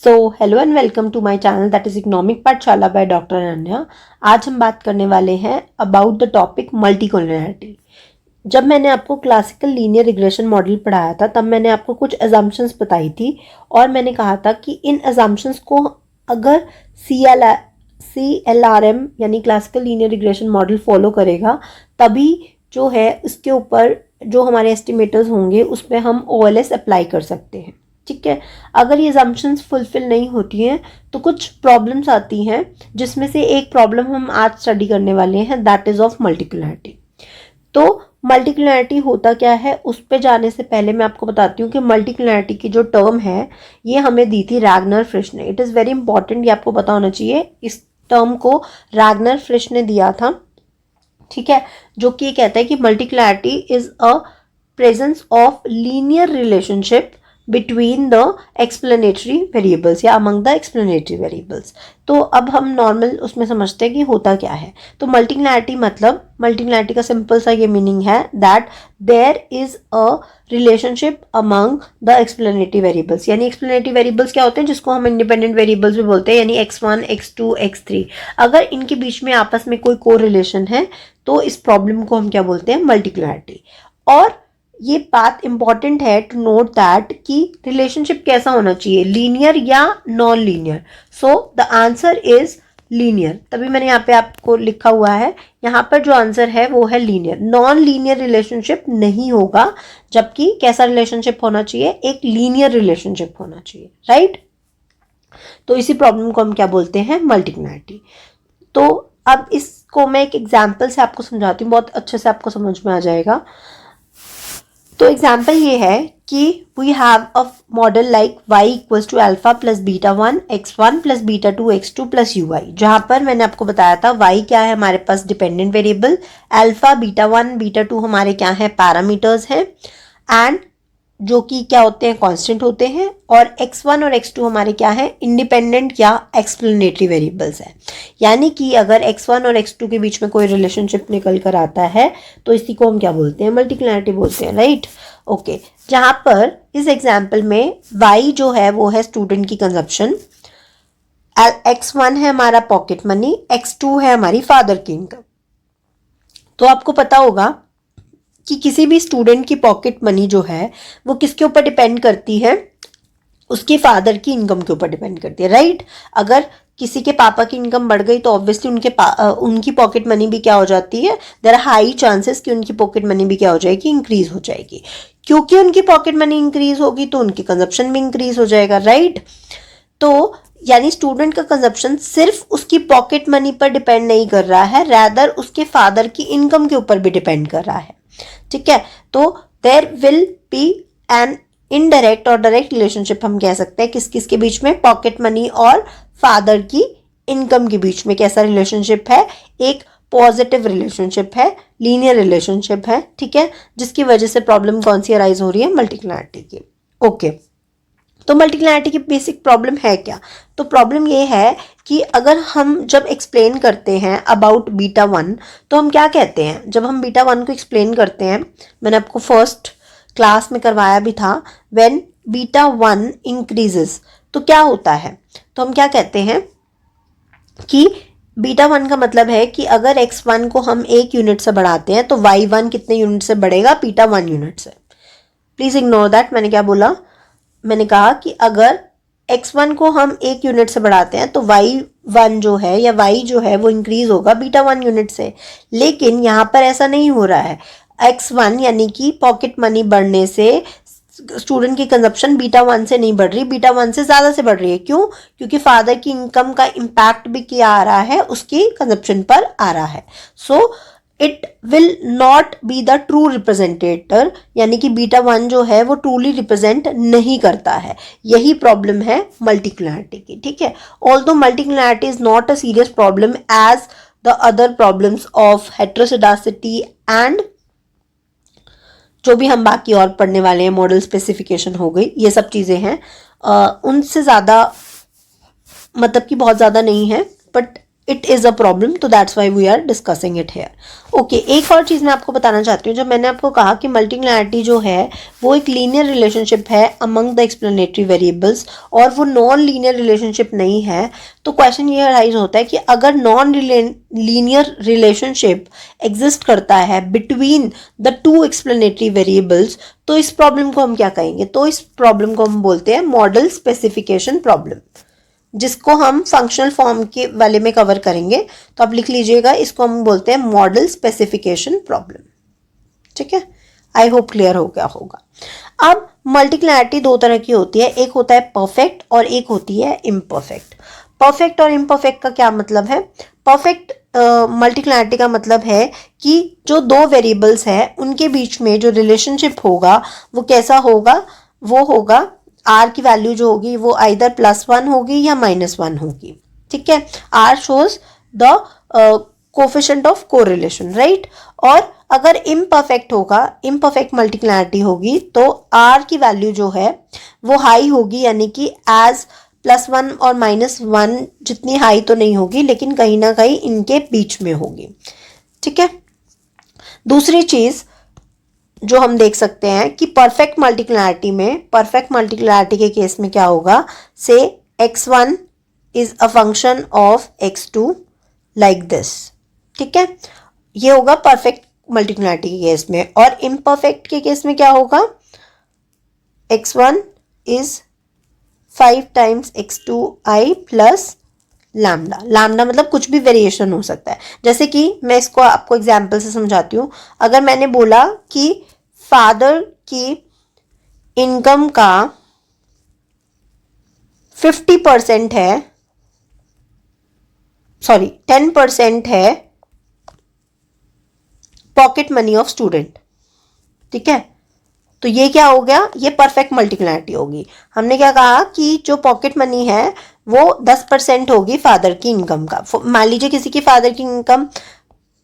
So hello and welcome to my channel that is economic Pathshala by doctor Ananya. आज हम बात करने वाले हैं अबाउट द टॉपिक मल्टीकोलिनियरिटी। जब मैंने आपको क्लासिकल लीनियर रिग्रेशन मॉडल पढ़ाया था तब मैंने आपको कुछ अजम्पशंस बताई थी और मैंने कहा था कि इन अजम्पशंस को अगर CLRM यानी classical linear regression model follow करेगा तभी जो है इसके ऊपर जो हमारे एस्टिमेटर्स होंगे उस पर हम OLS अप्लाई कर सकते हैं। ठीक है, अगर ये assumptions फुलफिल नहीं होती हैं तो कुछ प्रॉब्लम्स आती हैं, जिसमें से एक प्रॉब्लम हम आज स्टडी करने वाले हैं, दैट इज ऑफ मल्टीकुलरिटी। तो मल्टीकुलरिटी होता क्या है, उस पे जाने से पहले मैं आपको बताती हूँ कि मल्टीकुलरिटी की जो टर्म है ये हमें दी थी रैगनर फ्रिश ने। इट इज़ वेरी इंपॉर्टेंट, ये आपको पता होना चाहिए। इस टर्म को रैगनर फ्रिश ने दिया था, ठीक है, जो कि कहता है कि multicollinearity is a presence of linear relationship between the explanatory variables या अमंग द एक्सप्लेनेटरी वेरिएबल्स। तो अब हम नॉर्मल उसमें समझते हैं कि होता क्या है। तो मल्टीकुलरिटी मतलब, मल्टीकुलरिटी का सिंपल सा ये मीनिंग है that there is a relationship among the explanatory variables. यानी एक्सप्लेनेटरी वेरिएबल्स क्या होते हैं, जिसको हम इंडिपेंडेंट वेरिएबल्स भी बोलते हैं, यानी x1 x2 x3। अगर इनके बीच में आपस में कोई कोरिलेशन है तो इस प्रॉब्लम को हम क्या बोलते हैं, मल्टीकुलरिटी। और ये बात इंपॉर्टेंट है टू नोट दैट कि रिलेशनशिप कैसा होना चाहिए, लीनियर या non linear. So the answer is linear, तभी मैंने यहाँ पे आपको लिखा हुआ है, यहाँ पर जो आंसर है वो है लीनियर। नॉन लीनियर रिलेशनशिप नहीं होगा, जबकि कैसा रिलेशनशिप होना चाहिए, एक लीनियर रिलेशनशिप होना चाहिए, राइट। तो इसी प्रॉब्लम को हम क्या बोलते हैं, मल्टीकुलरिटी। तो अब इसको मैं एक एग्जाम्पल से आपको समझाती हूँ, बहुत अच्छे से आपको समझ में आ जाएगा। तो एग्जाम्पल ये है कि we have a model like y equals to alpha plus beta 1 x1 plus beta 2 x2 plus ui, जहां पर मैंने आपको बताया था y क्या है, हमारे पास dependent variable, alpha beta 1 beta 2 हमारे क्या है, पैरामीटर्स हैं, एंड जो कि क्या होते हैं, कांस्टेंट होते हैं, और x1 और x2 हमारे क्या है, इंडिपेंडेंट या एक्सप्लेनेटरी वेरिएबल्स है। यानी कि अगर x1 और x2 के बीच में कोई रिलेशनशिप निकल कर आता है तो इसी को हम क्या बोलते हैं, मल्टीकुलरिटी बोलते हैं, राइट। ओके, जहां पर इस एग्जाम्पल में y जो है वो है स्टूडेंट की कंजप्शन, x1 है हमारा पॉकेट मनी, x2 है हमारी फादर की इनकम। तो आपको पता होगा कि किसी भी स्टूडेंट की पॉकेट मनी जो है वो किसके ऊपर डिपेंड करती है, उसके फादर की इनकम के ऊपर डिपेंड करती है, राइट। अगर किसी के पापा की इनकम बढ़ गई तो ऑब्वियसली उनकी पॉकेट मनी भी क्या हो जाती है, देयर आर हाई चांसेस कि उनकी पॉकेट मनी भी क्या हो जाएगी, इंक्रीज हो जाएगी। क्योंकि उनकी पॉकेट मनी इंक्रीज होगी तो उनकी कंजप्शन भी इंक्रीज हो जाएगा, राइट। तो यानी स्टूडेंट का कंजप्शन सिर्फ उसकी पॉकेट मनी पर डिपेंड नहीं कर रहा है, रैदर उसके फादर की इनकम के ऊपर भी डिपेंड कर रहा है, ठीक है। तो there will be an indirect और डायरेक्ट रिलेशनशिप, हम कह सकते हैं किस किस के बीच में, पॉकेट मनी और फादर की इनकम के बीच में कैसा रिलेशनशिप है, एक पॉजिटिव रिलेशनशिप है, लीनियर रिलेशनशिप है, ठीक है, जिसकी वजह से प्रॉब्लम कौन सी अराइज हो रही है, मल्टीकुलरिटी की। ओके, तो मल्टीकुलरिटी की बेसिक प्रॉब्लम है क्या, तो प्रॉब्लम ये है कि अगर हम जब एक्सप्लेन करते हैं अबाउट बीटा 1 तो हम क्या कहते हैं, जब हम बीटा 1 को एक्सप्लेन करते हैं, मैंने आपको फर्स्ट क्लास में करवाया भी था, व्हेन बीटा 1 इंक्रीजेस तो क्या होता है, तो हम क्या कहते हैं कि बीटा 1 का मतलब है कि अगर x1 को हम 1 यूनिट से बढ़ाते हैं तो y1 कितने यूनिट से बढ़ेगा, बीटा 1 यूनिट से। प्लीज इग्नोर दैट, मैंने क्या बोला, मैंने कहा कि अगर x1 को हम 1 यूनिट से बढ़ाते हैं तो y1 जो है या y जो है वो इंक्रीज होगा बीटा 1 यूनिट से। लेकिन यहाँ पर ऐसा नहीं हो रहा है, x1 यानी कि पॉकेट मनी बढ़ने से स्टूडेंट की कंजप्शन बीटा 1 से नहीं बढ़ रही, बीटा 1 से ज़्यादा से बढ़ रही है। क्यों, क्योंकि फादर की इनकम का इम्पैक्ट भी क्या आ रहा है, उसकी कंजप्शन पर आ रहा है। So it will not be the true representator, यानी कि बीटा 1 जो है वो ट्रूली रिप्रेजेंट नहीं करता है। यही प्रॉब्लम है मल्टीकुलरिटी की, ठीक है। Although multicollinearity is not a serious problem as the other problems of heteroscedasticity and जो भी हम बाकी और पढ़ने वाले हैं, मॉडल स्पेसिफिकेशन हो गई, ये सब चीज़ें हैं, उनसे ज़्यादा मतलब कि बहुत ज़्यादा नहीं है, but it is a problem, तो that's why we are discussing it here. Okay, एक और चीज़ मैं आपको बताना चाहती हूँ। जब मैंने आपको कहा कि मल्टीक्लिनैरिटी जो है वो एक लीनियर रिलेशनशिप है अमंग द एक्सप्लेनेटरी वेरिएबल्स और वो नॉन लीनियर रिलेशनशिप नहीं है, तो क्वेश्चन ये अराइज होता है कि अगर नॉन लीनियर रिलेशनशिप एग्जिस्ट करता है between the two explanatory variables, तो इस प्रॉब्लम को हम क्या कहेंगे? तो इस प्रॉब्लम को हम बोलते हैं मॉडल स्पेसिफिकेशन प्रॉब्लम, जिसको हम फंक्शनल फॉर्म के वाले में कवर करेंगे। तो आप लिख लीजिएगा, इसको हम बोलते हैं मॉडल स्पेसिफिकेशन प्रॉब्लम। ठीक है, आई होप क्लियर हो गया होगा। अब मल्टीक्लिनैरिटी दो तरह की होती है, एक होता है परफेक्ट और एक होती है इम्परफेक्ट। परफेक्ट और इम्परफेक्ट का क्या मतलब है? परफेक्ट मल्टीक्लिनैरिटी का मतलब है कि जो दो वेरिएबल्स हैं उनके बीच में जो रिलेशनशिप होगा वो कैसा होगा? वो होगा आर की वैल्यू जो होगी वो आइदर +1 होगी या -1 होगी। ठीक है, R shows the coefficient of correlation, right. और अगर इम्परफेक्ट होगा, इम्परफेक्ट मल्टीक्लिनैरिटी होगी, तो आर की वैल्यू जो है वो हाई होगी, यानी कि एज +1 और -1 जितनी हाई तो नहीं होगी, लेकिन कहीं ना कहीं इनके बीच में होगी। ठीक है, दूसरी चीज जो हम देख सकते हैं कि परफेक्ट मल्टीक्लिनैरिटी में, परफेक्ट मल्टीक्लिनैरिटी के केस में क्या होगा? से x1 is a function of x2 like this. ठीक है, ये होगा परफेक्ट मल्टीक्लिनैरिटी के केस में। और इम्परफेक्ट के केस में क्या होगा? x1 is 5 times x2i plus lambda. Lambda मतलब कुछ भी वेरिएशन हो सकता है। जैसे कि मैं इसको आपको एग्जाम्पल से समझाती हूँ। अगर मैंने बोला कि फादर की इनकम का 50% है, सॉरी 10% है पॉकेट मनी ऑफ स्टूडेंट। ठीक है, तो ये क्या हो गया? ये परफेक्ट मल्टीक्लिनैरिटी होगी। हमने क्या कहा कि जो पॉकेट मनी है वो 10% होगी फादर की इनकम का। मान लीजिए किसी की फादर की इनकम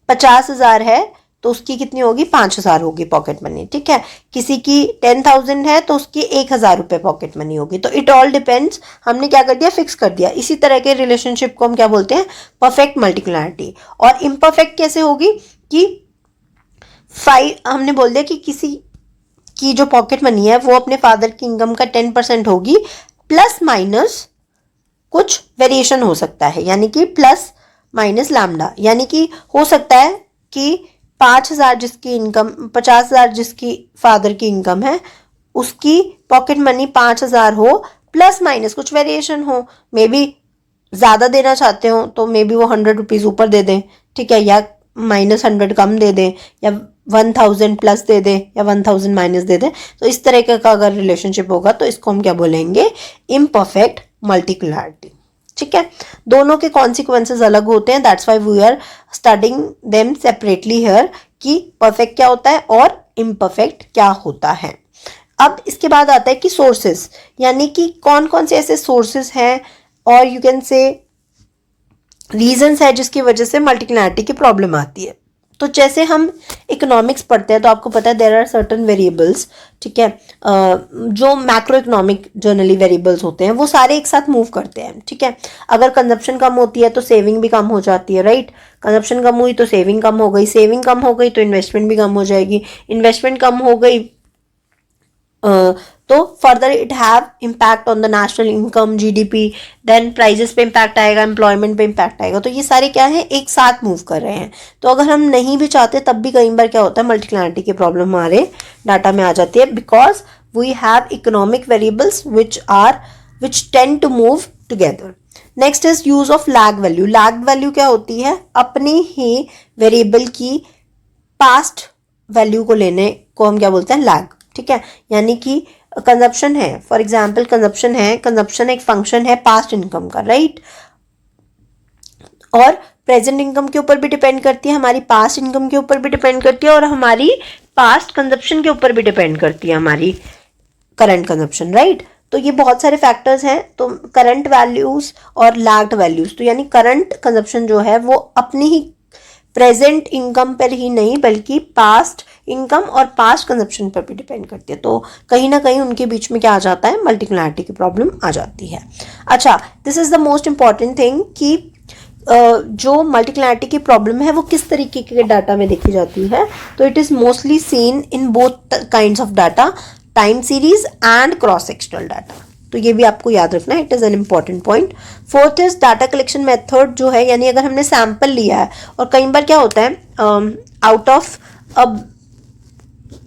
50,000 है, तो उसकी कितनी होगी? 5,000 होगी पॉकेट मनी। ठीक है, किसी की 10,000 है तो उसकी 1,000 रुपये पॉकेट मनी होगी। तो इट ऑल डिपेंड्स, हमने क्या कर दिया? फिक्स कर दिया। इसी तरह के रिलेशनशिप को हम क्या बोलते हैं? परफेक्ट मल्टीक्लिनैरिटी। और इम्परफेक्ट कैसे होगी? कि 5 हमने बोल दिया कि किसी की जो पॉकेट मनी है वो अपने फादर की इनकम का 10% होगी, प्लस माइनस कुछ वेरिएशन हो सकता है, यानी कि प्लस माइनस लैम्डा। यानी कि हो सकता है कि 5,000 जिसकी इनकम, 50,000 जिसकी फादर की इनकम है, उसकी पॉकेट मनी 5,000 हो, प्लस माइनस कुछ वेरिएशन हो। मे बी ज़्यादा देना चाहते हो तो मे बी वो 100 रुपीज़ ऊपर दे दें। ठीक है, या -100 कम दे दें, या 1,000 प्लस दे दें, या 1,000 माइनस दे दें। तो इस तरह का अगर रिलेशनशिप होगा तो इसको हम क्या बोलेंगे? Imperfect multicollinearity. ठीक है, दोनों के कॉन्सिक्वेंसेस अलग होते हैं, that's why we are studying them separately here कि परफेक्ट क्या होता है और इम्परफेक्ट क्या होता है। अब इसके बाद आता है कि सोर्सेस, यानी कि कौन कौन से ऐसे सोर्सेस हैं और यू कैन से रीजंस है जिसकी वजह से मल्टीक्लिनैरिटी की प्रॉब्लम आती है। तो जैसे हम इकोनॉमिक्स पढ़ते हैं तो आपको पता है देयर आर सर्टन वेरिएबल्स। ठीक है, जो मैक्रो इकोनॉमिक जनरली वेरिएबल्स होते हैं वो सारे एक साथ मूव करते हैं। ठीक है, अगर कंजप्शन कम होती है तो सेविंग भी कम हो जाती है, राइट। कंजप्शन कम हुई तो सेविंग कम हो गई, सेविंग कम हो गई तो इन्वेस्टमेंट भी कम हो जाएगी, इन्वेस्टमेंट कम हो गई तो further it have impact on the national income, GDP, then prices पे इम्पैक्ट आएगा, एम्प्लॉयमेंट पे इम्पैक्ट आएगा। तो ये सारे क्या है? एक साथ मूव कर रहे हैं। तो अगर हम नहीं भी चाहते तब भी कई बार क्या होता है? मल्टीक्लिनैरिटी की प्रॉब्लम हमारे डाटा में आ जाती है, because we have economic variables which tend to move together. Next is use of lag value. Lag value क्या होती है? अपनी ही वेरिएबल की पास्ट वैल्यू को लेने को हम क्या बोलते हैं? लैग। ठीक है, यानी कि कंजप्शन है, फॉर एग्जाम्पल कंजप्शन है, कंजप्शन एक फंक्शन है पास्ट इनकम का, राइट। और प्रेजेंट इनकम के ऊपर भी डिपेंड करती है, हमारी पास्ट इनकम के ऊपर भी डिपेंड करती है, और हमारी पास्ट कंजप्शन के ऊपर भी डिपेंड करती है हमारी करंट कंजप्शन, राइट। तो ये बहुत सारे फैक्टर्स हैं। तो करंट वैल्यूज और लैग्ड वैल्यूज, तो यानी करंट कंजप्शन जो है वो अपनी ही प्रेजेंट इनकम पर ही नहीं बल्कि पास्ट इनकम और पास्ट कंजप्शन पर भी डिपेंड करती है। तो कहीं ना कहीं उनके बीच में क्या आ जाता है? मल्टीक्लिनैरिटी की प्रॉब्लम आ जाती है। अच्छा, this is the most important thing कि जो मल्टीक्लिनरिटी की प्रॉब्लम है वो किस तरीके के डाटा में देखी जाती है, तो it is mostly seen in both kinds of data, time series and cross sectional data. तो ये भी आपको याद रखना है, it is an important point. Fourth is data collection method जो है, यानी अगर हमने सैंपल लिया है, और कई बार क्या होता है, out of a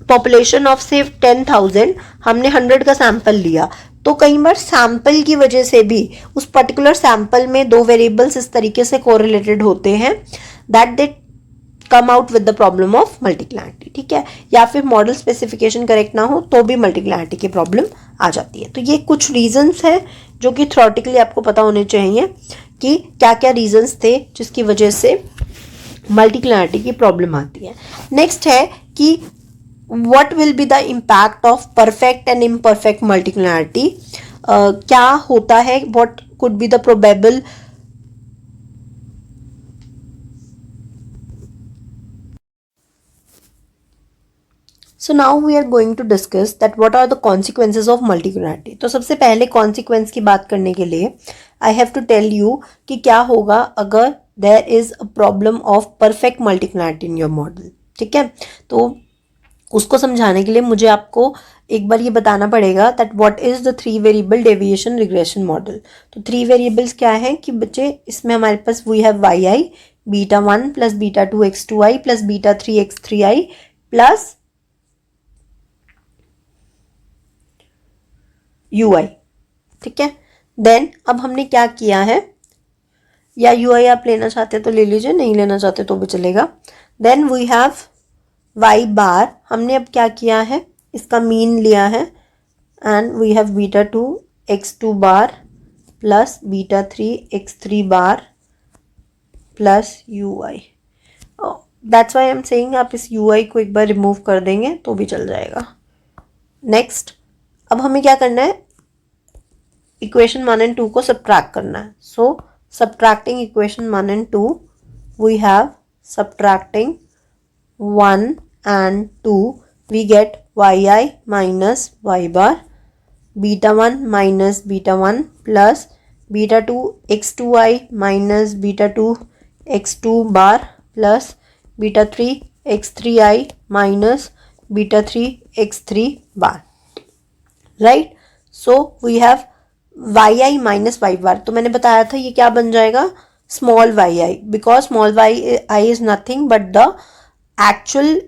population of से 10,000 हमने 100 का सैंपल लिया, तो कई बार सैंपल की वजह से भी उस पर्टिकुलर सैंपल में दो वेरिएबल्स इस तरीके से कोरिलेटेड होते हैं that they come out with the problem of multicollinearity, ठीक है। या फिर मॉडल स्पेसिफिकेशन करेक्ट ना हो तो भी मल्टीक्लिनरिटी की प्रॉब्लम आ जाती है। तो ये कुछ रीजंस हैं जो कि थ्योरेटिकली आपको पता होने चाहिए कि क्या क्या रीजंस थे जिसकी वजह से मल्टीक्लिनरिटी की प्रॉब्लम आती है। नेक्स्ट है कि what will be the impact of perfect and imperfect multiclinarity, क्या होता है, what could be the probable so now we are going to discuss that what are the consequences of multiclinarity। तो सबसे पहले consequence की बात करने के लिए I have to tell you कि क्या होगा अगर there is a problem of perfect multiclinarity in your model, ठीक है। तो उसको समझाने के लिए मुझे आपको एक बार ये बताना पड़ेगा that what is the 3 variable deviation regression model. तो 3 वेरिएबल्स क्या है कि बच्चे, इसमें हमारे पास we have Y I beta 1 plus beta 2 x2i plus beta 3 x3i plus ui, ठीक है। देन अब हमने क्या किया है, या ui आप लेना चाहते तो ले लीजिए, नहीं लेना चाहते तो भी चलेगा। Then we have y bar, हमने अब क्या किया है, इसका मीन लिया है, and we have beta 2 x2 bar plus beta 3 x3 bar plus ui। That's why I am saying आप इस ui को एक बार रिमूव कर देंगे तो भी चल जाएगा। नेक्स्ट, अब हमें क्या करना है, इक्वेशन 1 एंड 2 को सब्ट्रैक्ट करना है। So subtracting equation 1 and 2, we have subtracting 1 and 2, we get yi minus y bar, beta 1 minus beta 1 plus beta 2 x2i minus beta 2 x2 bar plus beta 3 x3i minus beta 3 x3 bar, right? So we have yi minus y bar, तो मैंने बताया था ये क्या बन जाएगा, small yi, because small yi is nothing but the actual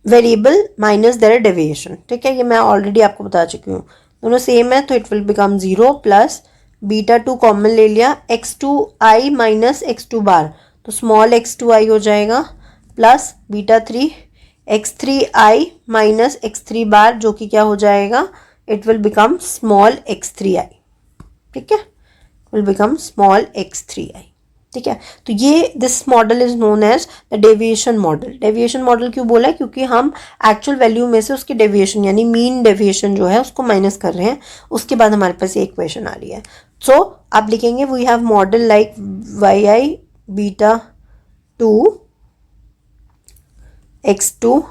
variable minus their deviation, ठीक है। ये मैं ऑलरेडी आपको बता चुकी हूँ, दोनों सेम है तो it will become 0 plus beta 2 common ले लिया, x2i माइनस x2 बार, तो स्मॉल x2i हो जाएगा plus beta 3 x3i minus x3 बार, जो कि क्या हो जाएगा, it will become small x3i, ठीक है, विल बिकम स्मॉल x3i, ठीक है। तो ये this model is known as the deviation model. Deviation model क्यों बोला है, क्योंकि हम एक्चुअल वैल्यू में से उसकी डेविएशन यानी मीन डेविएशन जो है उसको माइनस कर रहे हैं, उसके बाद हमारे पास ये इक्वेशन आ रही है। सो आप लिखेंगे we have model like Y I beta 2 x2,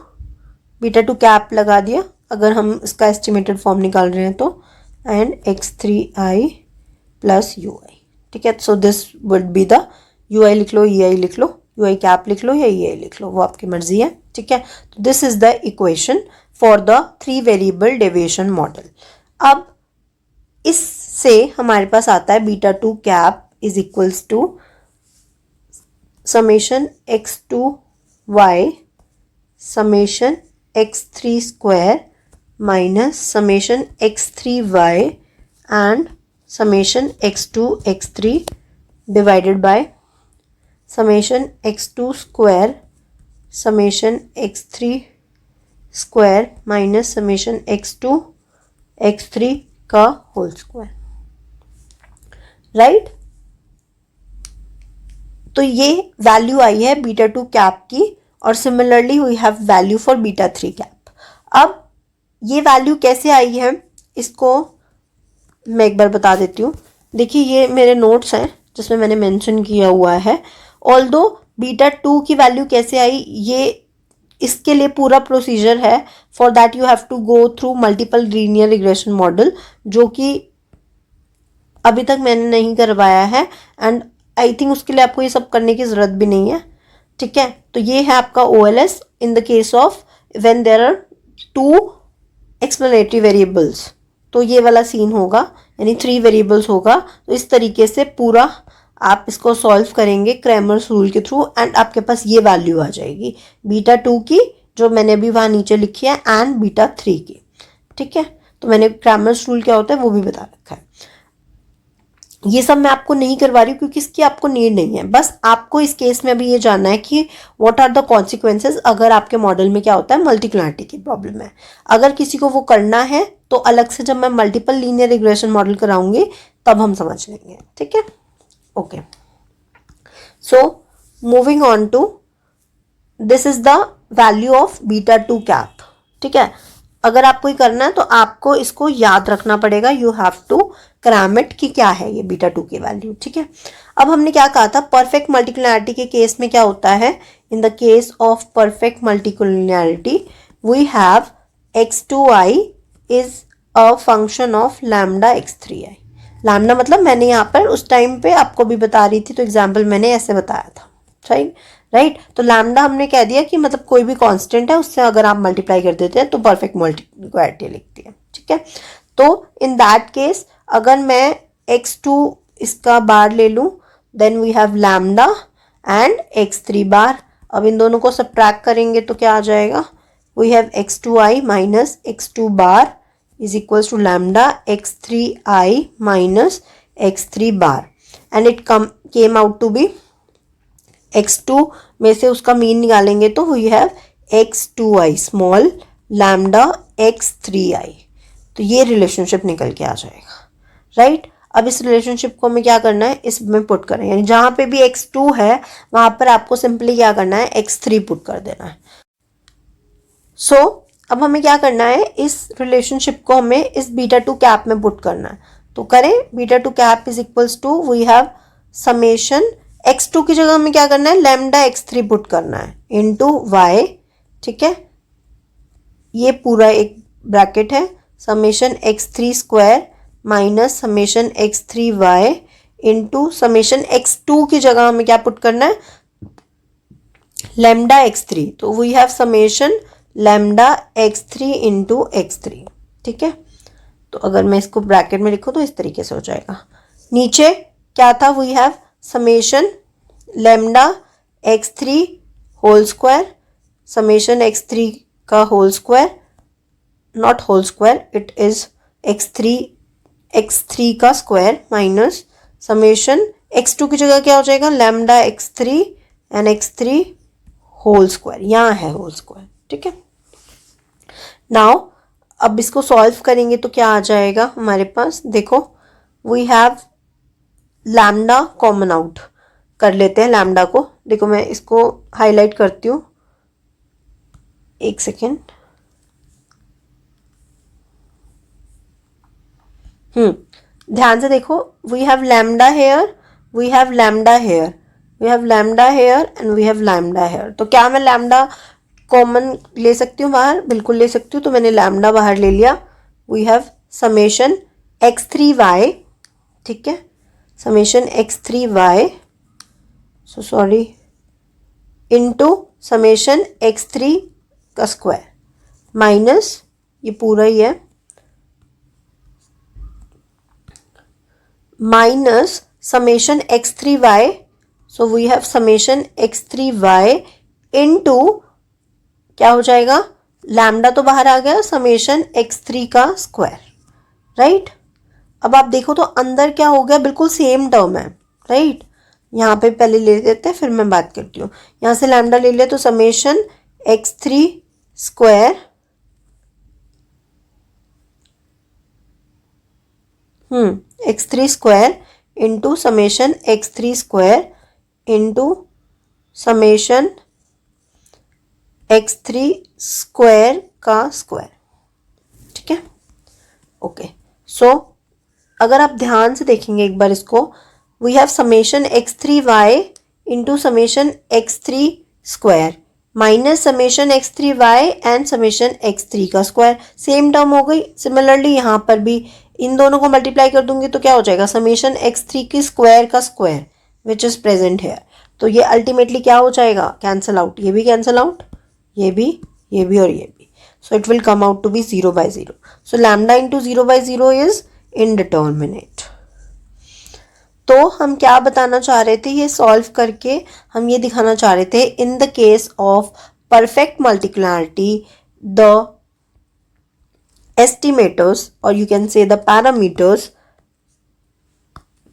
beta 2 cap लगा दिया अगर हम इसका एस्टिमेटेड फॉर्म निकाल रहे हैं तो, एंड x3i प्लस ui, ठीक है। So this would be the ui लिख लो, ei लिख लो, ui कैप लिख लो या ei लिख लो, वो आपकी मर्जी है, ठीक है। तो this is the equation for the 3 variable deviation model. अब इससे हमारे पास आता है beta 2 cap is equals to summation x2y summation x3 square minus summation x3y and summation x2 x3 divided by summation x2 square summation x3 square minus summation x2 x3 का whole square, right. तो ये value आई है beta 2 cap की, और similarly we have value for beta 3 cap. अब ये value कैसे आई है, इसको मैं एक बार बता देती हूँ। देखिए ये मेरे नोट्स हैं जिसमें मैंने मेंशन किया हुआ है। ऑल्दो बीटा 2 की वैल्यू कैसे आई, ये इसके लिए पूरा प्रोसीजर है। For that you have to go through multiple linear regression model, जो कि अभी तक मैंने नहीं करवाया है, एंड आई थिंक उसके लिए आपको ये सब करने की ज़रूरत भी नहीं है, ठीक है। तो ये है आपका OLS in the case of when there are 2 explanatory variables. तो ये वाला सीन होगा, यानी 3 वेरिएबल्स होगा। तो इस तरीके से पूरा आप इसको सॉल्व करेंगे क्रैमर्स रूल के थ्रू एंड आपके पास ये वैल्यू आ जाएगी β2 की, जो मैंने अभी वहाँ नीचे लिखी है, एंड β3 की, ठीक है। तो मैंने क्रैमर्स रूल क्या होता है वो भी बता रखा है। ये सब मैं आपको नहीं करवा रही हूँ क्योंकि इसकी आपको नीड नहीं है। बस आपको इस केस में अभी ये जानना है कि व्हाट आर द कॉन्सिक्वेंसेज अगर आपके मॉडल में क्या होता है, मल्टीक्लारिटी की प्रॉब्लम है। अगर किसी को वो करना है तो अलग से जब मैं मल्टीपल लीनियर रिग्रेशन मॉडल कराऊंगी तब हम समझ लेंगे, ठीक है। Okay, so moving on to this is the value of β2 cap, ठीक है। अगर आपको ये करना है तो आपको इसको याद रखना पड़ेगा, you have to cram it कि क्या है ये β2 की वैल्यू, ठीक है। अब हमने क्या कहा था, परफेक्ट मल्टीक्लिनैरिटी के केस में क्या होता है, in the case of perfect multicollinearity we have x2i is a function of lambda x3i। Lambda मतलब मैंने यहाँ पर उस टाइम पे आपको भी बता रही थी, तो एग्जाम्पल मैंने ऐसे बताया था, राइट। तो लैम्डा हमने कह दिया कि मतलब कोई भी कांस्टेंट है उससे अगर आप मल्टीप्लाई कर देते हैं तो परफेक्ट मल्टीक्लिनैरिटी लिखती है, ठीक है। तो इन दैट केस अगर मैं x2 इसका बार ले लूँ, then we have lambda and x3 bar. अब इन दोनों को सब्ट्रैक्ट करेंगे तो क्या आ जाएगा, we have x2i minus x2 bar is equals to lambda x3i minus x3 bar, and it came out to be x2 में से उसका मीन निकालेंगे तो we have x2i small lambda x3i। तो ये रिलेशनशिप निकल के आ जाएगा, राइट। अब इस रिलेशनशिप को हमें क्या करना है, इसमें पुट करें, यानी जहाँ पे भी x2 है वहाँ पर आपको सिंपली क्या करना है, x3 पुट कर देना है। सो अब हमें क्या करना है, इस रिलेशनशिप को हमें इस β2 कैप में पुट करना है। तो करें, β2 cap is equals to we have summation x2 की जगह हमें क्या करना है, लैम्डा x3 पुट करना है इनटू y, ठीक है। ये पूरा एक ब्रैकेट है, summation x3 square minus summation x3y into summation x2 की जगह हमें क्या पुट करना है, लैम्डा x3। तो we have summation lambda x3 into x3, ठीक है। तो अगर मैं इसको ब्रैकेट में लिखूँ तो इस तरीके से हो जाएगा। नीचे क्या था, we have summation lambda x3 whole square, summation x3 का whole square, not whole square, it is x3 का स्क्वायर माइनस समेशन x2 की जगह क्या हो जाएगा, lambda x3 and x3 whole square, यहाँ है होल स्क्वायर, ठीक है। नाउ अब इसको सॉल्व करेंगे तो क्या आ जाएगा हमारे पास, देखो we have lambda common out कर लेते हैं, लैम्डा को देखो मैं इसको हाईलाइट करती हूँ, एक सेकेंड। ध्यान से देखो, we have lambda here, we have lambda here, we have lambda here and we have lambda here. तो क्या मैं लैम्डा कॉमन ले सकती हूँ बाहर, बिल्कुल ले सकती हूँ। तो मैंने लैम्डा बाहर ले लिया, वी हैव समेशन x3y, ठीक है, summation x3y, so sorry, into summation x3 का स्क्वायर माइनस ये पूरा ही है minus summation x3y, so we have summation x3y into क्या हो जाएगा, लैम्डा तो बाहर आ गया, समेशन x3 का स्क्वायर, राइट। अब आप देखो तो अंदर क्या हो गया, बिल्कुल सेम टर्म है, राइट। यहाँ पे पहले ले लेते हैं फिर मैं बात करती हूँ। यहाँ से लैम्डा ले लिया तो summation x3 square x3 square into summation x3 square into summation x3 square का स्क्वायर, ठीक है। ओके, सो अगर आप ध्यान से देखेंगे एक बार इसको, we have summation x3y into summation x3 square minus summation x3y and summation x3 का स्क्वायर, सेम टर्म हो गई। सिमिलरली यहाँ पर भी इन दोनों को मल्टीप्लाई कर दूंगी तो क्या हो जाएगा, समेशन x3 की स्क्वायर का square which is present here. तो ये अल्टीमेटली क्या हो जाएगा, कैंसल आउट, ये भी कैंसल आउट, ये भी और ये भी। So it will come out to be 0/0। So lambda into 0/0 is indeterminate. तो हम क्या बताना चाह रहे थे, ये सॉल्व करके हम ये दिखाना चाह रहे थे, in the case of perfect multicollinearity the estimators, or you can say the parameters,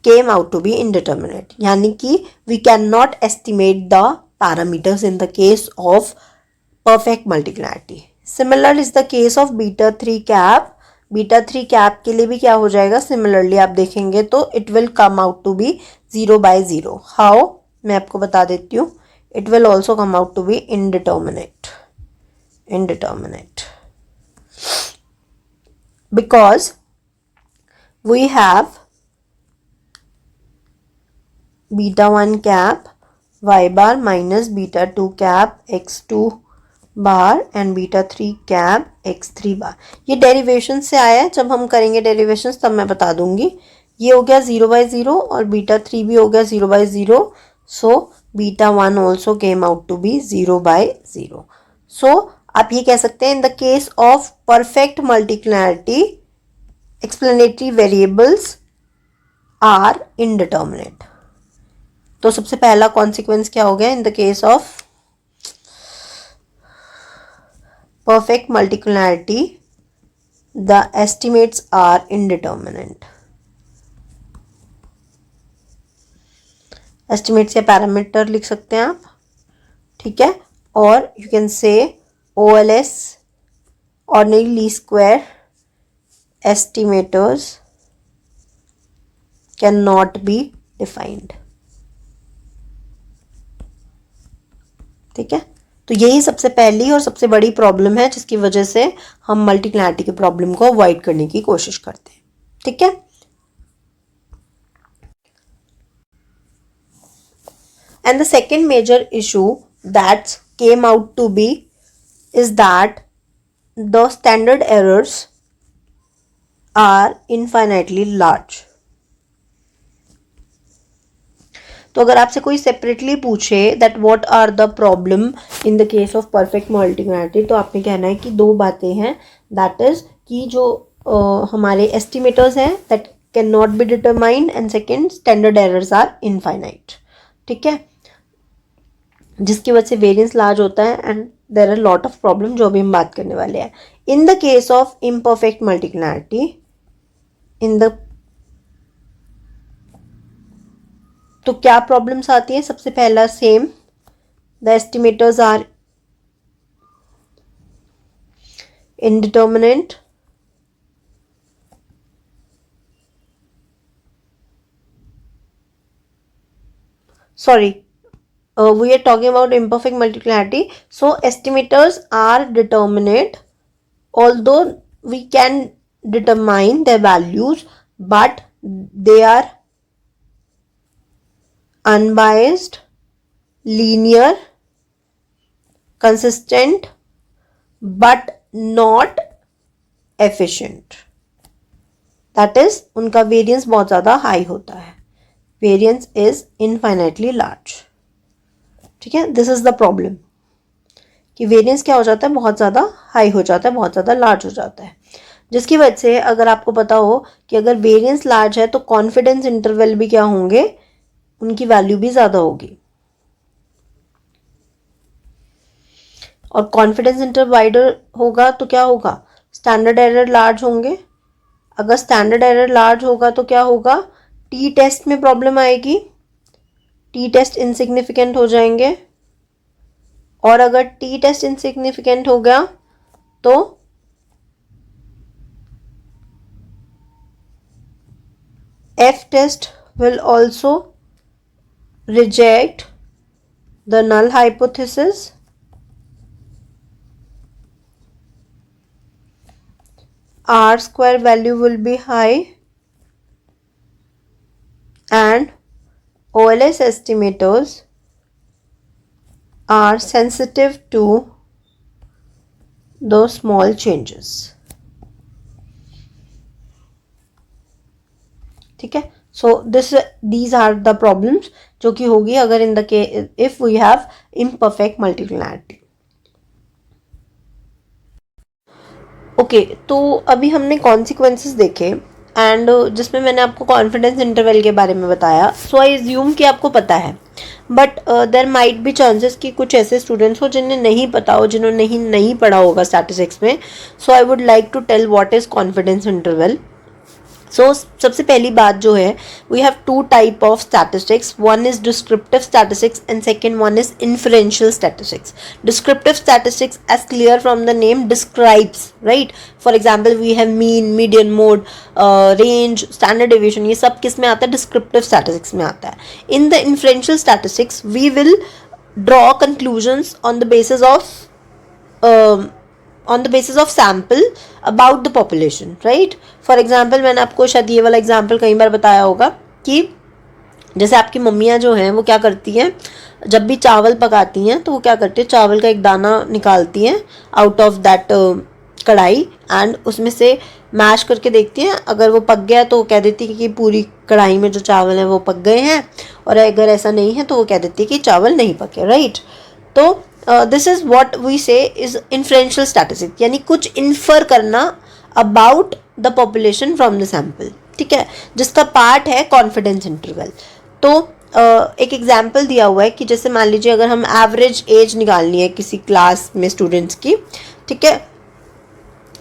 came out to be indeterminate। यानी कि we cannot estimate the parameters in the case of perfect multicularity। Similar is the case of beta 3 cap। Beta 3 cap के लिए भी क्या हो जाएगा, similarly आप देखेंगे तो it will come out to be 0/0। How, मैं आपको बता देती हूँ, it will also come out to be indeterminate because we have beta 1 cap y bar minus beta 2 cap x2 bar and beta 3 cap x3 bar। ये derivation से आया है, जब हम करेंगे डेरिवेशन तब मैं बता दूंगी। ये हो गया 0/0 और बीटा 3 भी हो गया 0/0। So beta 1 also came out to be 0/0। So आप ये कह सकते हैं, in the case of perfect multicollinearity explanatory variables are indeterminate. तो सबसे पहला कॉन्सिक्वेंस क्या हो गया, in the case of perfect multicollinearity the estimates are indeterminate. Estimates या पैरामीटर लिख सकते हैं आप, ठीक है। और you can say OLS ordinary least square estimators cannot be defined। ठीक है, तो यही सबसे पहली और सबसे बड़ी प्रॉब्लम है जिसकी वजह से हम मल्टीकुलरिटी के प्रॉब्लम को अवॉइड करने की कोशिश करते हैं। ठीक है, and the second major issue that came out to be is that the standard errors are infinitely large। तो अगर आपसे कोई सेपरेटली पूछे that what are the problem in the case of perfect multicollinearity, तो आपने कहना है कि दो बातें हैं, दैट इज कि जो हमारे एस्टिमेटर्स हैं that can not be determined, and second standard errors are infinite. ठीक है, जिसकी वजह से वेरिएंस लार्ज होता है and there are lot of problem जो भी हम बात करने वाले हैं। In the case of imperfect multicollinearity, in the तो क्या प्रॉब्लम्स आती है, सबसे पहला same, the estimators are indeterminate, sorry, we are talking about imperfect multicularity, so estimators are determinate although we can determine their values, but they are unbiased, linear, consistent, but not efficient। that is उनका variance बहुत ज़्यादा high होता है, variance is infinitely large. ठीक है, this is the problem कि variance क्या हो जाता है, बहुत ज़्यादा हाई हो जाता है, बहुत ज़्यादा लार्ज हो जाता है, जिसकी वजह से अगर आपको पता हो कि अगर वेरिएंस लार्ज है तो कॉन्फिडेंस इंटरवल भी क्या होंगे, उनकी वैल्यू भी ज़्यादा होगी। और कॉन्फिडेंस इंटरवल वाइडर होगा तो क्या होगा, स्टैंडर्ड एरर लार्ज होंगे। अगर स्टैंडर्ड एरर लार्ज होगा तो क्या होगा, टी टेस्ट में प्रॉब्लम आएगी, टी टेस्ट इनसिग्निफिकेंट हो जाएंगे। और अगर टी टेस्ट इनसिग्निफिकेंट हो गया तो F test will also reject the null hypothesis, R square value will be high, and OLS estimators are sensitive to those small changes। ठीक है। So these are the problems जो कि होगी अगर in the case if we have imperfect multicollinearity. Okay, तो अभी हमने consequences देखे एंड जिसमें मैंने आपको कॉन्फिडेंस इंटरवल के बारे में बताया। सो आई एज्यूम कि आपको पता है, but there might be chances कि कुछ ऐसे स्टूडेंट्स हो जिन्हें नहीं पता हो, जिन्होंने नहीं पढ़ा होगा स्टैटिस्टिक्स में। So I would like to tell what is confidence interval. So सबसे पहली बात जो है, we have two type of statistics, one is descriptive statistics and second one is inferential statistics. Descriptive statistics as clear from the name describes, right. For example we have mean, median mode, range, standard deviation, ये सब किस में आता है? Descriptive statistics में आता है। In the inferential statistics we will draw conclusions on the basis of sample about the population, right? For example, मैंने आपको शायद ये वाला एग्जाम्पल कई बार बताया होगा कि जैसे आपकी मम्मियाँ जो हैं वो क्या करती हैं, जब भी चावल पकाती हैं तो वो क्या करती है, चावल का एक दाना निकालती हैं आउट ऑफ दैट कढ़ाई एंड उसमें से मैश करके देखती हैं। अगर वो पक गया तो वो कह देती है कि पूरी कढ़ाई में जो चावल हैं वो पक गए हैं, और अगर ऐसा नहीं है तो वो कह देती है कि चावल नहीं पके, राइट। तो दिस इज व्हाट वी से इज इन्फ्रेंशियल स्टैटिस्टिक्स, यानी कुछ इन्फर करना about the population from the sample, ठीक है, जिसका पार्ट है कॉन्फिडेंस इंटरवल। तो एक एग्जाम्पल दिया हुआ है कि जैसे मान लीजिए अगर हम एवरेज एज निकालनी है किसी क्लास में स्टूडेंट्स की, ठीक है,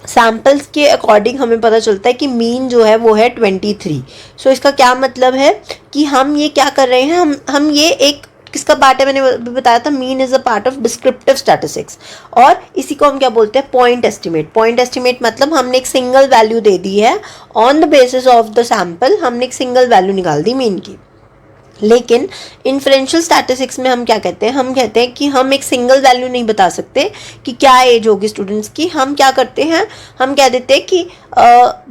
सैम्पल्स के अकॉर्डिंग हमें पता चलता है कि मीन जो है वो है 23। सो इसका क्या मतलब है कि हम ये क्या कर रहे हैं, हम ये एक किसका पार्ट है, मैंने बताया था mean is a part of descriptive statistics, और इसी को हम क्या बोलते हैं, पॉइंट एस्टिमेट। पॉइंट एस्टिमेट मतलब हमने एक सिंगल वैल्यू दे दी है, on the basis of the sample हमने एक सिंगल वैल्यू निकाल दी मीन की। लेकिन इन्फ्रेंशियल स्टैटिस्टिक्स में हम क्या कहते हैं, हम कहते हैं कि हम एक सिंगल वैल्यू नहीं बता सकते कि क्या एज होगी स्टूडेंट्स की। हम क्या करते हैं, हम कह देते हैं कि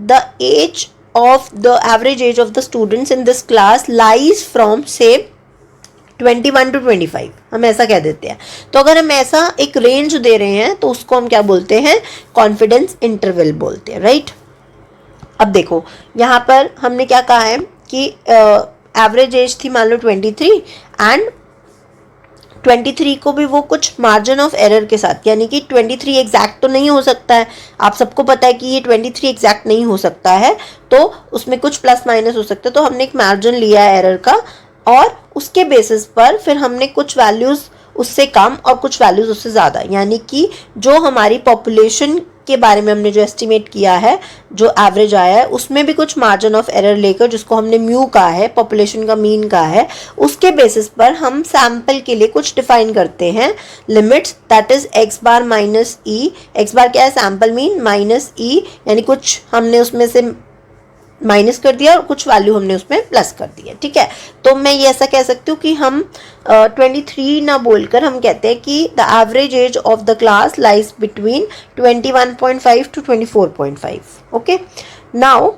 the age of the average age of the students in this class lies from से 21 to 25, हम ऐसा कह देते हैं। तो अगर हम ऐसा एक रेंज दे रहे हैं तो उसको हम क्या बोलते हैं, कॉन्फिडेंस इंटरवल बोलते हैं, राइट। अब देखो यहाँ पर हमने क्या कहा है कि एवरेज एज थी मान लो 23 एंड 23 को भी वो कुछ मार्जिन ऑफ एरर के साथ, यानी कि 23 एग्जैक्ट तो नहीं हो सकता है, आप सबको पता है कि ये 23 एग्जैक्ट नहीं हो सकता है, तो उसमें कुछ प्लस माइनस हो सकता है। तो हमने एक मार्जिन लिया है एरर का, और उसके बेसिस पर फिर हमने कुछ वैल्यूज उससे कम और कुछ वैल्यूज उससे ज़्यादा, यानी कि जो हमारी पॉपुलेशन के बारे में हमने जो एस्टिमेट किया है, जो एवरेज आया है, उसमें भी कुछ मार्जिन ऑफ एरर लेकर, जिसको हमने म्यू कहा है, पॉपुलेशन का मीन कहा है, उसके बेसिस पर हम सैम्पल के लिए कुछ डिफाइन करते हैं limits, that is X bar minus E. X bar क्या है, सैम्पल मीन, माइनस ई, यानी कुछ हमने उसमें से माइनस कर दिया और कुछ वैल्यू हमने उसमें प्लस कर दी है, ठीक है। तो मैं ये ऐसा कह सकती हूँ कि हम 23 ना बोलकर हम कहते हैं कि the average age of the class lies between 21.5 to 24.5। Okay, now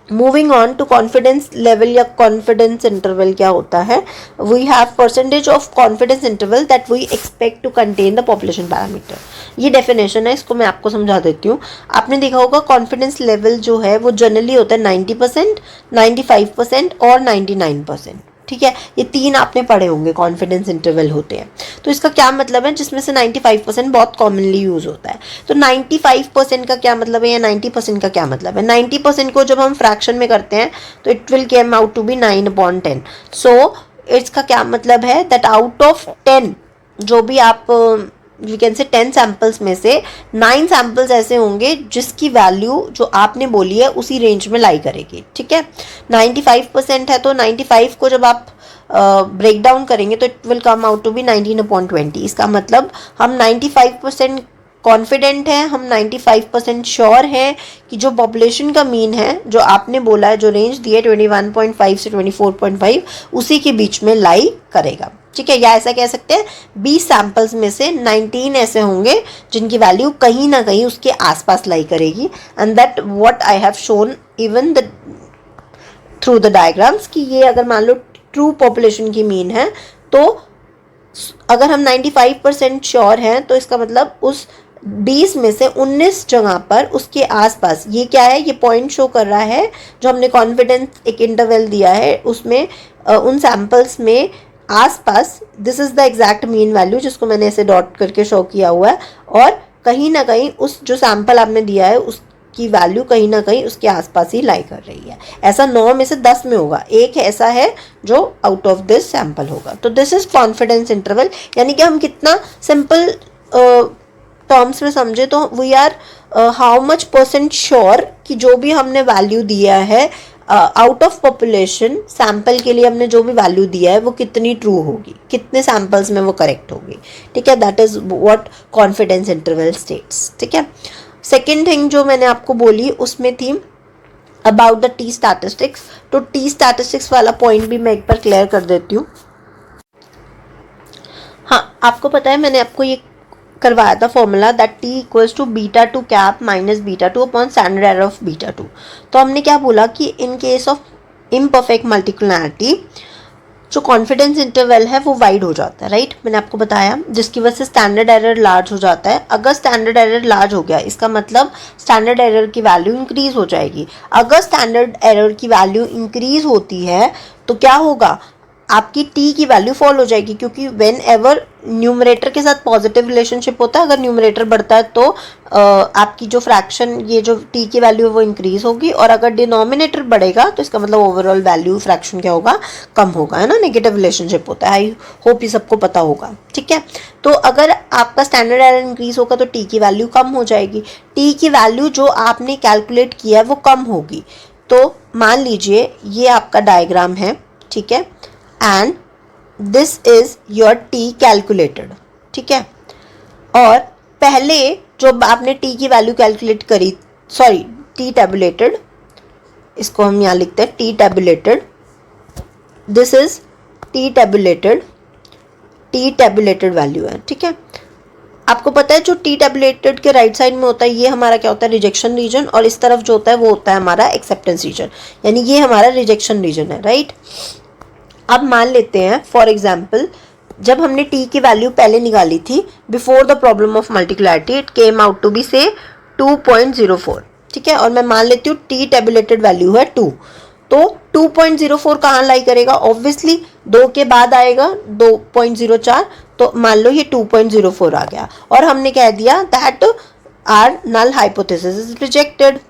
moving on to confidence level या कॉन्फिडेंस इंटरवल क्या होता है, we have percentage of confidence interval that we expect to contain the population parameter. ये definition है, इसको मैं आपको समझा देती हूँ। आपने देखा होगा कॉन्फिडेंस लेवल जो है वो जनरली होता है 90%, 95% और 99%, ठीक है। ये तीन आपने पढ़े होंगे कॉन्फिडेंस इंटरवल होते हैं। तो इसका क्या मतलब है, जिसमें से 95% बहुत कॉमनली यूज होता है। तो 95% का क्या मतलब है या 90% का क्या मतलब है, 90% को जब हम फ्रैक्शन में करते हैं तो it will came out to be 9/10। So इसका क्या मतलब है, दैट आउट ऑफ 10 जो भी आप वी कैन से 10 सैम्पल्स में से 9 सैम्पल्स ऐसे होंगे जिसकी वैल्यू जो आपने बोली है उसी रेंज में लाई करेगी, ठीक है। 95% है तो 95 को जब आप ब्रेक डाउन करेंगे तो it will come out to be 19/20। इसका मतलब हम 95% कॉन्फिडेंट हैं, हम 95% श्योर हैं कि जो पॉपुलेशन का मीन है, जो आपने बोला है, जो रेंज दी है 21.5 से 24.5, उसी के बीच में लाई करेगा, ठीक है। या ऐसा कह सकते हैं 20 सैम्पल्स में से 19 ऐसे होंगे जिनकी वैल्यू कहीं ना कहीं उसके आसपास लाई करेगी, and that what I have shown even the through the diagrams, कि ये अगर मान लो ट्रू पॉपुलेशन की मीन है, तो अगर हम 95% श्योर हैं तो इसका मतलब उस 20 में से 19 जगह पर उसके आसपास, ये क्या है, ये पॉइंट शो कर रहा है जो हमने कॉन्फिडेंस एक इंटरवल दिया है उसमें उन सैंपल्स में आसपास, this is the exact mean value जिसको मैंने ऐसे डॉट करके शो किया हुआ है, और कहीं ना कहीं उस जो सैंपल आपने दिया है उसकी वैल्यू कहीं ना कहीं उसके आसपास ही लाई कर रही है। ऐसा 9 में से 10 में होगा, एक ऐसा है जो आउट ऑफ दिस सैंपल होगा। तो दिस इज कॉन्फिडेंस इंटरवल, यानी कि हम कितना सिंपल टर्म्स में समझे तो we are how much % sure कि जो भी हमने वैल्यू दिया है आउट ऑफ पॉपुलेशन सैंपल के लिए हमने जो भी वैल्यू दिया है वो कितनी ट्रू होगी, कितने सैंपल्स में वो करेक्ट होगी। ठीक है, that is what confidence interval states. ठीक है, सेकेंड थिंग जो मैंने आपको बोली उसमें थी अबाउट द टी स्टैटिस्टिक्स। तो टी स्टैटिस्टिक्स वाला पॉइंट भी मैं एक बार क्लियर कर देती हूँ। हाँ, आपको पता है मैंने आपको ये करवाया था formula that T equals to beta two cap minus beta two upon standard error of beta two. तो हमने क्या बोला कि in case of imperfect multicollinearity जो कॉन्फिडेंस इंटरवल है वो वाइड हो जाता है, राइट। मैंने आपको बताया जिसकी वजह से स्टैंडर्ड एरर लार्ज हो जाता है। अगर स्टैंडर्ड एरर लार्ज हो गया इसका मतलब स्टैंडर्ड एरर की वैल्यू इंक्रीज हो जाएगी। अगर स्टैंडर्ड एरर की वैल्यू इंक्रीज होती है तो क्या होगा, आपकी टी की वैल्यू फॉल हो जाएगी, क्योंकि व्हेन एवर न्यूमरेटर के साथ पॉजिटिव रिलेशनशिप होता है, अगर न्यूमरेटर बढ़ता है तो आपकी जो फ्रैक्शन ये जो टी की वैल्यू है वो इंक्रीज होगी, और अगर डिनोमिनेटर बढ़ेगा तो इसका मतलब ओवरऑल वैल्यू फ्रैक्शन क्या होगा, कम होगा, है ना। नेगेटिव रिलेशनशिप होता है, आई होप ये सबको पता होगा। ठीक है, तो अगर आपका स्टैंडर्ड एरर इंक्रीज होगा तो टी की वैल्यू कम हो जाएगी। टी की वैल्यू जो आपने कैलकुलेट किया है वो कम होगी। तो मान लीजिए ये आपका डायग्राम है, ठीक है, and this is your T calculated. ठीक है, और पहले जो आपने टी की वैल्यू कैलकुलेट करी, सॉरी टी टेबुलेटेड, इसको हम यहाँ लिखते हैं T tabulated, this is T tabulated, T tabulated value है। ठीक है, आपको पता है जो टी टेबुलेटेड के राइट साइड में होता है ये हमारा क्या होता है, रिजेक्शन रीजन, और इस तरफ जो होता है वो होता है हमारा एक्सेप्टेंस रीजन, यानी ये हमारा रिजेक्शन रीजन है, राइट। अब मान लेते हैं फॉर एग्जाम्पल जब हमने टी की वैल्यू पहले निकाली थी before the problem of multicollinearity it came out to be से 2.04। ठीक है, और मैं मान लेती हूँ टी टेबुलेटेड वैल्यू है 2, तो 2.04 कहाँ लाई करेगा, ऑब्वियसली 2 के बाद आएगा 2.04, तो मान लो ये 2.04 आ गया, और हमने कह दिया that our null hypothesis is rejected,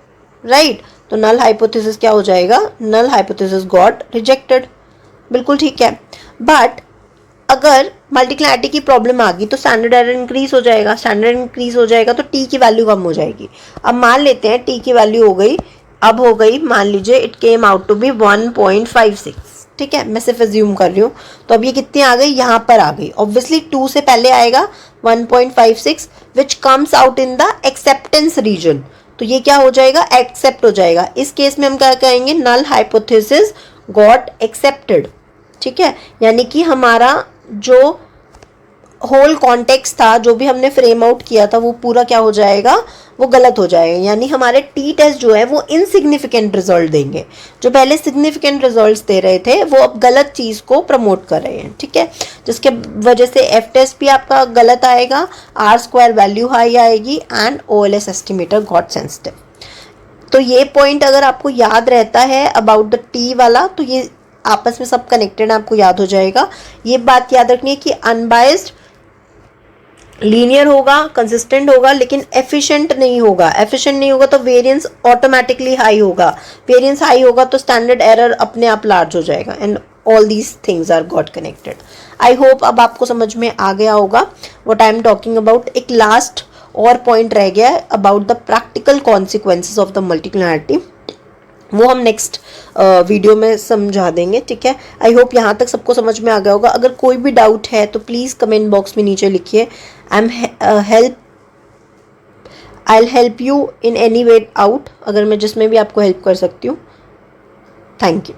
right. तो नल हाइपोथेसिस क्या हो जाएगा, नल हाइपोथेसिस गॉट रिजेक्टेड, बिल्कुल ठीक है। बट अगर मल्टीकुलरिटी की प्रॉब्लम आ गई तो स्टैंडर्ड एरर इंक्रीज हो जाएगा, स्टैंडर्ड इंक्रीज हो जाएगा तो टी की वैल्यू कम हो जाएगी। अब मान लेते हैं टी की वैल्यू हो गई, अब हो गई मान लीजिए it came out to be 1.56। ठीक है, मैं सिर्फ एज्यूम कर रही हूँ, तो अब ये कितनी आ गई, यहाँ पर आ गई, ऑब्वियसली 2 से पहले आएगा 1.56 which comes out in the acceptance region, तो ये क्या हो जाएगा, एक्सेप्ट हो जाएगा। इस केस में हम क्या कहेंगे, नल हाइपोथेसिस गॉट एक्सेप्टेड। ठीक है, यानी कि हमारा जो होल कॉन्टेक्स्ट था, जो भी हमने फ्रेम आउट किया था वो पूरा क्या हो जाएगा, वो गलत हो जाएगा, यानी हमारे टी टेस्ट जो है वो इनसिग्निफिकेंट रिजल्ट देंगे। जो पहले सिग्निफिकेंट रिजल्ट्स दे रहे थे वो अब गलत चीज को प्रमोट कर रहे हैं। ठीक है, जिसके वजह से एफ टेस्ट भी आपका गलत आएगा, आर स्क्वायर वैल्यू हाई आएगी, and OLS estimator got sensitive. तो ये पॉइंट अगर आपको याद रहता है अबाउट द टी वाला, तो ये आपस में सब कनेक्टेड आपको याद हो जाएगा। ये बात याद रखनी है कि अनबायस्ड लीनियर होगा, कंसिस्टेंट होगा, लेकिन एफिशिएंट नहीं होगा। एफिशिएंट नहीं होगा तो वेरिएंस ऑटोमेटिकली हाई होगा, वेरिएंस हाई होगा तो स्टैंडर्ड एरर अपने आप लार्ज हो जाएगा, and all these things are got connected. I hope अब आपको समझ में आ गया होगा what I am talking about. एक लास्ट और पॉइंट रह गया है about the practical consequences of the multicollinearity, वो हम नेक्स्ट वीडियो में समझा देंगे। ठीक है, आई होप यहाँ तक सबको समझ में आ गया होगा। अगर कोई भी डाउट है तो प्लीज़ कमेंट बॉक्स में नीचे लिखिए। I will help you in any way out, अगर मैं जिसमें भी आपको हेल्प कर सकती हूँ। Thank you.